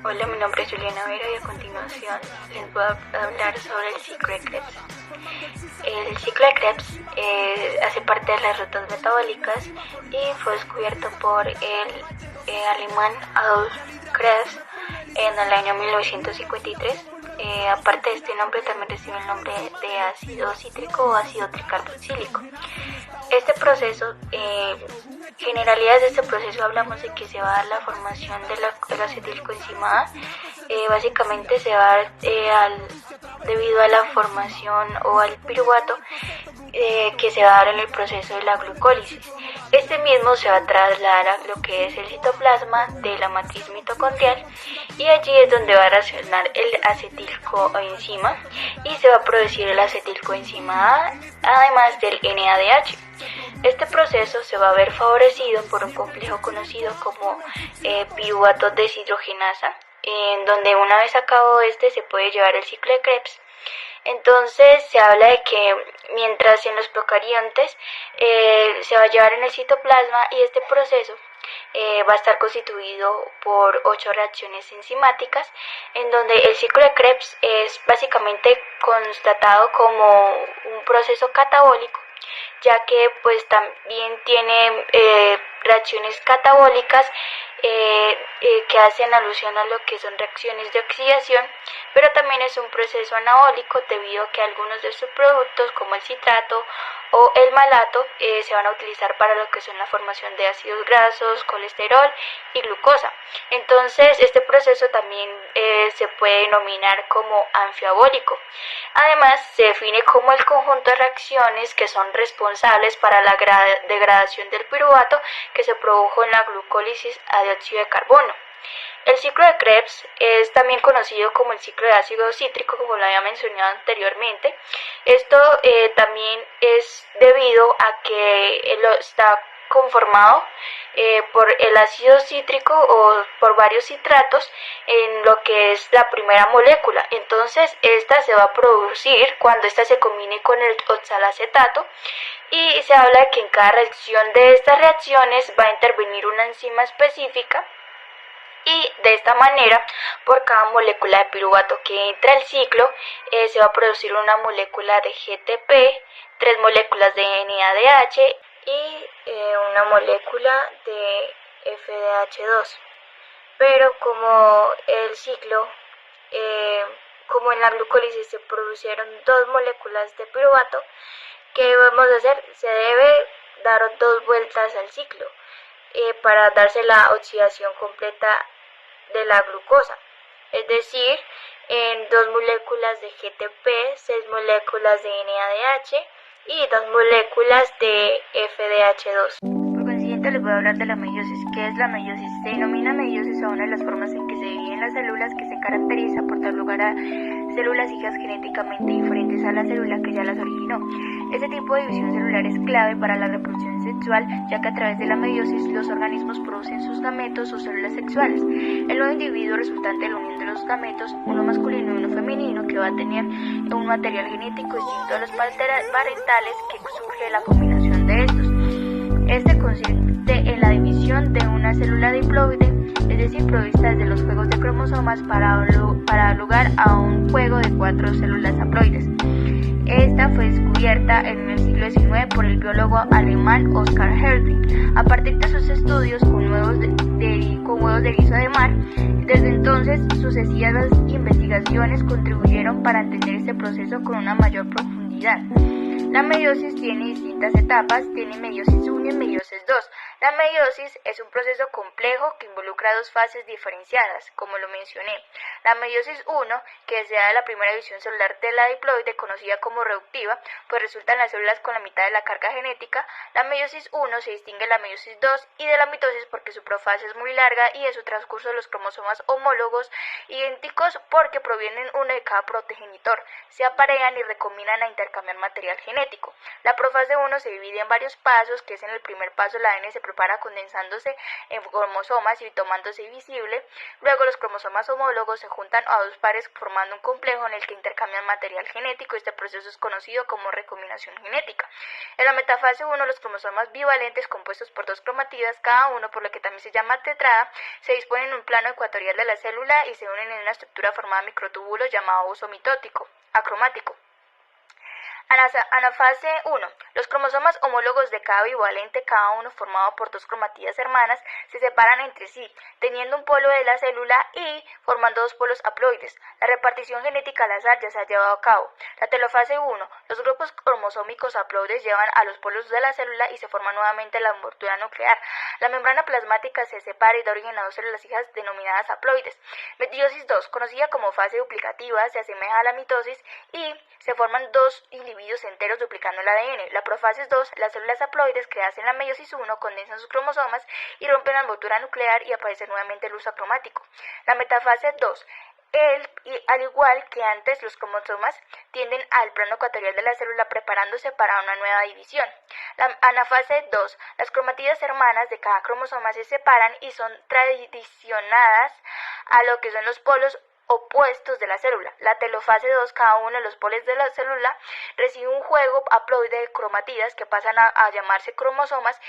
Hola, mi nombre es Juliana Vera y a continuación les voy a hablar sobre el ciclo de Krebs. El ciclo de Krebs hace parte de las rutas metabólicas y fue descubierto por el alemán Adolf Krebs en el año 1953. Aparte de este nombre también recibe el nombre de ácido cítrico o ácido tricarboxílico. Este proceso, generalidades de este proceso, hablamos de que se va a dar la formación de la acetilcoenzima A. Básicamente se va a dar debido a la formación o al piruvato que se va a dar en el proceso de la glucólisis. Este mismo se va a trasladar a lo que es el citoplasma de la matriz mitocondrial y allí es donde va a reaccionar el acetilcoenzima y se va a producir el acetilcoenzima A, además del NADH. Este proceso se va a ver favorecido por un complejo conocido como piruvato deshidrogenasa, en donde una vez acabado se puede llevar el ciclo de Krebs. Entonces se habla de que mientras en los procariontes se va a llevar en el citoplasma y este proceso va a estar constituido por 8 reacciones enzimáticas, en donde el ciclo de Krebs es básicamente constatado como un proceso catabólico, ya que pues también tiene reacciones catabólicas que hacen alusión a lo que son reacciones de oxidación, pero también es un proceso anabólico debido a que algunos de sus productos como el citrato o el malato se van a utilizar para lo que son la formación de ácidos grasos, colesterol y glucosa. Entonces este proceso también se puede denominar como anfiabólico. Además se define como el conjunto de reacciones que son responsables para la degradación del piruvato que se produjo en la glucólisis a dióxido de carbono. El ciclo de Krebs es también conocido como el ciclo de ácido cítrico, como lo había mencionado anteriormente. Esto también es debido a que está conformado por el ácido cítrico o por varios citratos en lo que es la primera molécula. Entonces esta se va a producir cuando esta se combine con el oxalacetato, y se habla de que en cada reacción de estas reacciones va a intervenir una enzima específica. Y de esta manera, por cada molécula de piruvato que entra al ciclo, se va a producir una molécula de GTP, 3 moléculas de NADH y una molécula de FDH2. Pero como el ciclo, como en la glucólisis se produjeron 2 moléculas de piruvato, ¿qué vamos a hacer? Se debe dar 2 vueltas al ciclo para darse la oxidación completa de la glucosa, es decir, en 2 moléculas de GTP, 6 moléculas de NADH y 2 moléculas de FDH2. Por consiguiente les voy a hablar de la meiosis. ¿Qué es la meiosis? Se denomina meiosis a una de las formas en que se dividen las células, que se caracteriza por dar lugar a células hijas genéticamente diferentes a la célula que ya las originó. Este tipo de división celular es clave para la reproducción sexual, ya que a través de la meiosis los organismos producen sus gametos o células sexuales. El nuevo individuo resultante de la unión de los gametos, uno masculino y uno femenino, que va a tener un material genético distinto a los parentales que surge de la combinación de estos. Este consiste en la división de una célula diploide, es decir, provista de los juegos de cromosomas para dar lugar a un juego de 4 células haploides. Esta fue descubierta en el siglo XIX por el biólogo alemán Oskar Hertwig, a partir de sus estudios con huevos de erizo de mar. Desde entonces, sucesivas investigaciones contribuyeron para entender este proceso con una mayor profundidad. La meiosis tiene distintas etapas, tiene meiosis 1 y meiosis 2. La meiosis es un proceso complejo que involucra 2 fases diferenciadas, como lo mencioné. La meiosis 1, que se da de la primera división celular de la diploide, conocida como reductiva, pues resultan las células con la mitad de la carga genética. La meiosis 1 se distingue de la meiosis 2 y de la mitosis porque su profase es muy larga y de su transcurso los cromosomas homólogos idénticos, porque provienen uno de cada progenitor, se aparean y recombinan a intercambiar material genético. La profase 1 se divide en varios pasos, que es en el primer paso la ADN se prepara condensándose en cromosomas y tomándose visible. Luego los cromosomas homólogos se juntan a dos pares formando un complejo en el que intercambian material genético. Este proceso es conocido como recombinación genética. En la metafase 1, los cromosomas bivalentes compuestos por dos cromatidas cada uno, por lo que también se llama tetrada, se disponen en un plano ecuatorial de la célula y se unen en una estructura formada de microtúbulos llamado uso mitótico, acromático. Anafase 1. Los cromosomas homólogos de cada bivalente, cada uno formado por dos cromatidas hermanas, se separan entre sí, teniendo un polo de la célula y formando dos polos haploides. La repartición genética al azar ya se ha llevado a cabo. La telofase 1. Los grupos cromosómicos haploides llevan a los polos de la célula y se forma nuevamente la envoltura nuclear. La membrana plasmática se separa y da origen a dos células hijas denominadas haploides. Meiosis 2, conocida como fase duplicativa, se asemeja a la mitosis y se forman dos individuos enteros duplicando el ADN. La profase 2, las células haploides creadas en la meiosis 1 condensan sus cromosomas y rompen la envoltura nuclear y aparece nuevamente el uso acromático. La metafase 2, al igual que antes, los cromosomas tienden al plano ecuatorial de la célula preparándose para una nueva división. La anafase 2, las cromatidas hermanas de cada cromosoma se separan y son transicionadas a lo que son los polos opuestos de la célula. La telofase 2, cada uno de los polos de la célula recibe un juego haploide de cromatidas que pasan a llamarse cromosomas